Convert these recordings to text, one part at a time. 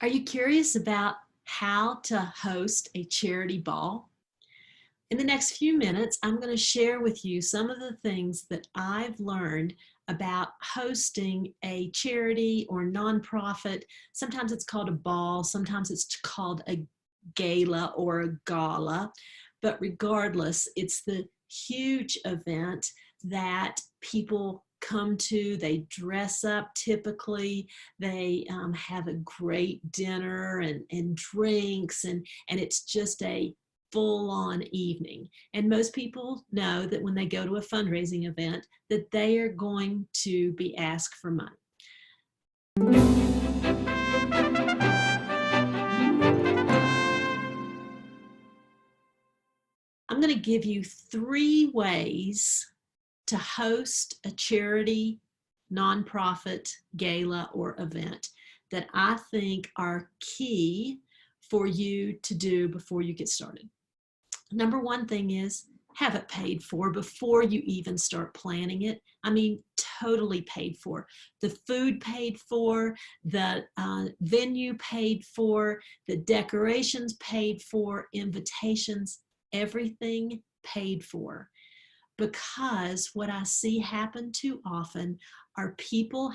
Are you curious about how to host a charity ball? In the next few minutes, I'm going to share with you some of the things that I've learned about hosting a charity or nonprofit. Sometimes it's called a ball, sometimes it's called a gala or a gala, but regardless, it's the huge event that people come to. They dress up typically, they have a great dinner and drinks, and it's just a full-on evening. And most people know that when they go to a fundraising event that they are going to be asked for money. I'm going to give you 3 ways to host a charity, nonprofit, gala, or event that I think are key for you to do before you get started. Number one thing is have it paid for before you even start planning it. I mean, totally paid for. The food paid for, the venue paid for, the decorations paid for, invitations, everything paid for. Because what I see happen too often are people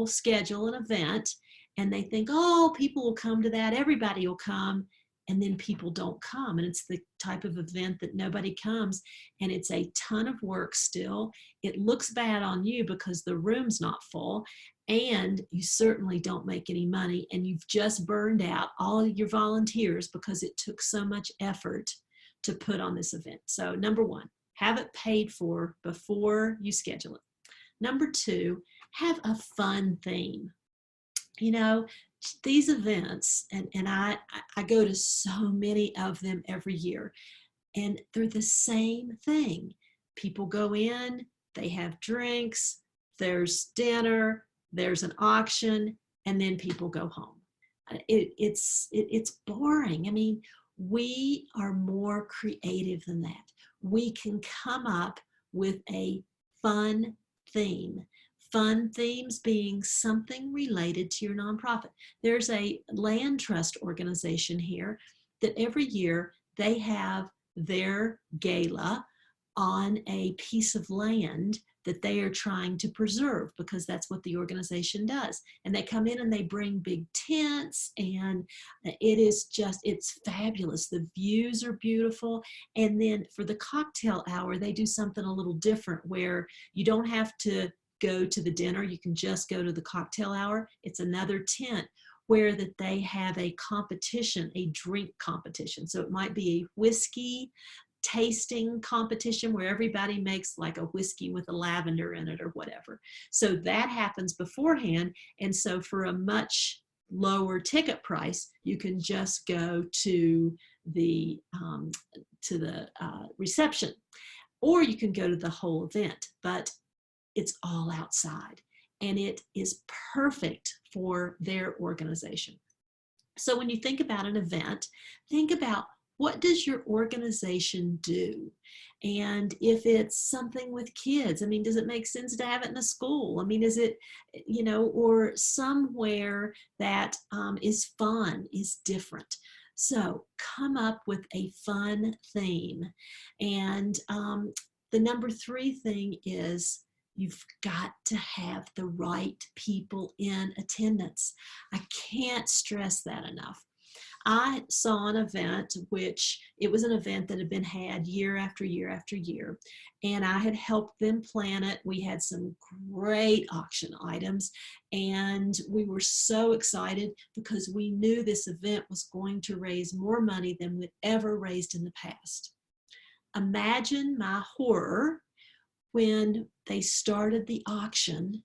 schedule an event and they think, oh, people will come to that, everybody will come, and then people don't come. And it's the type of event that nobody comes, and it's a ton of work still. It looks bad on you because the room's not full, and you certainly don't make any money, and you've just burned out all your volunteers because it took so much effort to put on this event. So number one, have it paid for before you schedule it. Number two, have a fun theme. You know, these events, and I go to so many of them every year, and they're the same thing. People go in, they have drinks, there's dinner, there's an auction, and then people go home. It's boring. I mean, we are more creative than that. We can come up with a fun theme. Fun themes being something related to your nonprofit. There's a land trust organization here that every year they have their gala on a piece of land that they are trying to preserve, because that's what the organization does. And they come in and they bring big tents, and it's fabulous. The views are beautiful. And then for the cocktail hour, they do something a little different where you don't have to go to the dinner. You can just go to the cocktail hour. It's another tent where that they have a competition, a drink competition. So it might be a whiskey tasting competition where everybody makes like a whiskey with a lavender in it or whatever. So that happens beforehand. And so for a much lower ticket price, you can just go to the reception, or you can go to the whole event, but it's all outside, and it is perfect for their organization. So when you think about an event, think about, what does your organization do? And if it's something with kids, I mean, does it make sense to have it in a school? I mean, is it, or somewhere that is fun, is different? So come up with a fun theme. And the number 3 thing is, you've got to have the right people in attendance. I can't stress that enough. I saw an event, which it was an event that had been had year after year after year, and I had helped them plan it. We had some great auction items, and we were so excited because we knew this event was going to raise more money than we'd ever raised in the past. Imagine my horror when they started the auction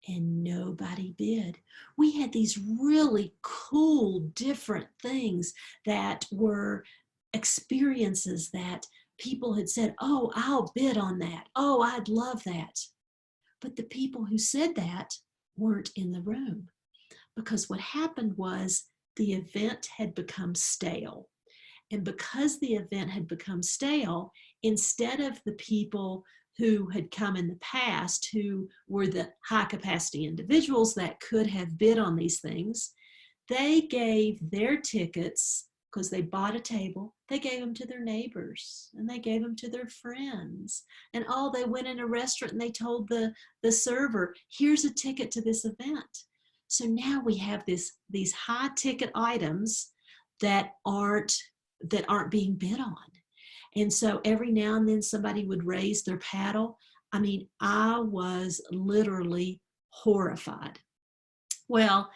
and nobody bid. We had these really cool, different things that were experiences that people had said, oh, I'll bid on that. Oh, I'd love that. But the people who said that weren't in the room, because what happened was the event had become stale. And because the event had become stale, instead of the people who had come in the past, who were the high capacity individuals that could have bid on these things, they gave their tickets, because they bought a table, they gave them to their neighbors and they gave them to their friends. And they went in a restaurant and they told the server, here's a ticket to this event. So now we have these high ticket items that aren't being bid on. And so every now and then somebody would raise their paddle. I mean, I was literally horrified. Well,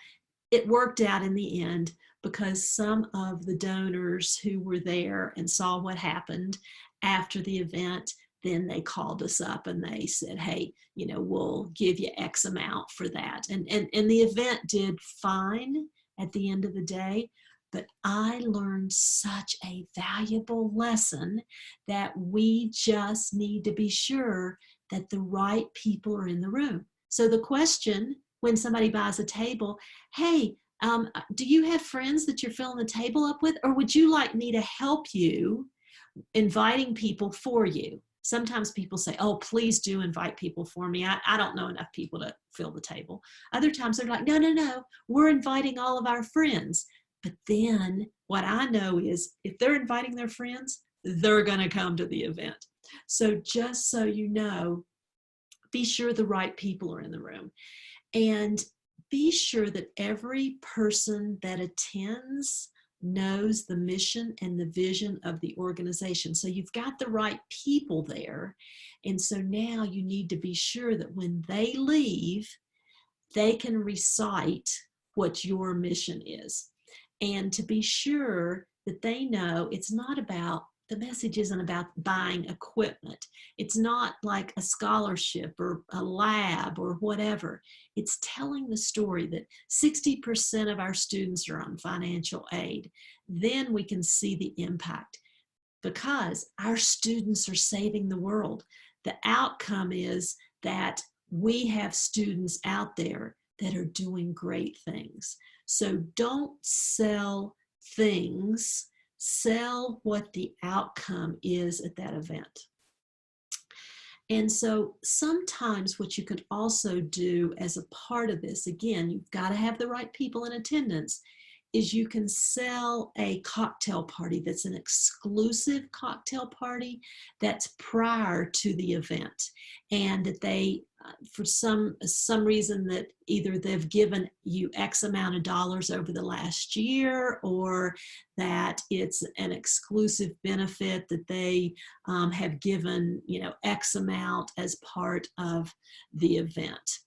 it worked out in the end, because some of the donors who were there and saw what happened after the event, then they called us up and they said, hey, we'll give you X amount for that. And the event did fine at the end of the day. But I learned such a valuable lesson that we just need to be sure that the right people are in the room. So the question when somebody buys a table, hey, do you have friends that you're filling the table up with? Or would you like me to help you inviting people for you? Sometimes people say, oh, please do invite people for me. I don't know enough people to fill the table. Other times they're like, no, we're inviting all of our friends. But then what I know is if they're inviting their friends, they're going to come to the event. So just so you know, be sure the right people are in the room. And be sure that every person that attends knows the mission and the vision of the organization. So you've got the right people there. And so now you need to be sure that when they leave, they can recite what your mission is. And to be sure that they know the message isn't about buying equipment. It's not like a scholarship or a lab or whatever. It's telling the story that 60% of our students are on financial aid. Then we can see the impact, because our students are saving the world. The outcome is that we have students out there that are doing great things. So don't sell things, sell what the outcome is at that event. And so sometimes what you could also do as a part of this, again, you've got to have the right people in attendance, is you can sell a cocktail party that's an exclusive cocktail party that's prior to the event, and that they, for some reason, that either they've given you X amount of dollars over the last year, or that it's an exclusive benefit that they have given, X amount as part of the event.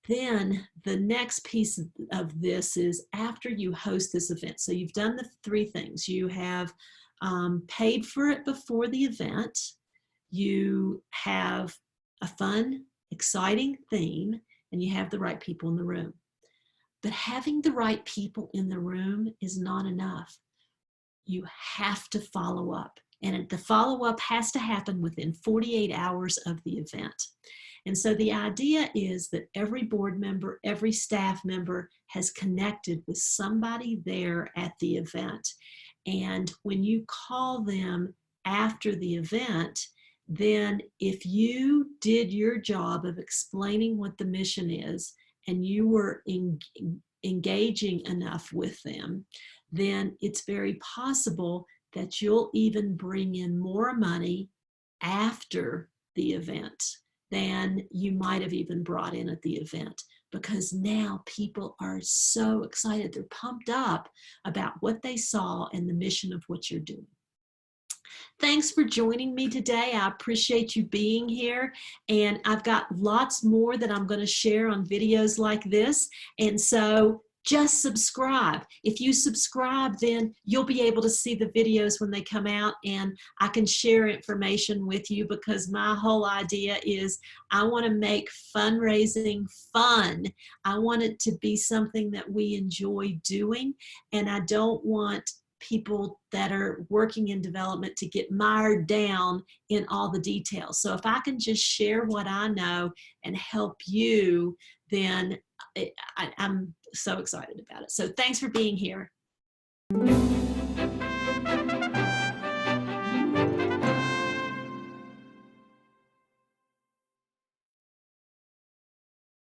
Then the next piece of this is after you host this event. So you've done the three things. You have paid for it before the event. You have a fun, exciting theme, and you have the right people in the room. But having the right people in the room is not enough. You have to follow up. And the follow-up has to happen within 48 hours of the event. And so the idea is that every board member, every staff member has connected with somebody there at the event. And when you call them after the event, then if you did your job of explaining what the mission is, and you were engaging enough with them, then it's very possible that you'll even bring in more money after the event than you might have even brought in at the event, because now people are so excited. They're pumped up about what they saw and the mission of what you're doing. Thanks for joining me today. I appreciate you being here. And I've got lots more that I'm going to share on videos like this. And so just subscribe. If you subscribe, then you'll be able to see the videos when they come out, and I can share information with you, because my whole idea is I want to make fundraising fun. I want it to be something that we enjoy doing, and I don't want people that are working in development to get mired down in all the details. So if I can just share what I know and help you, then I'm so excited about it. So thanks for being here.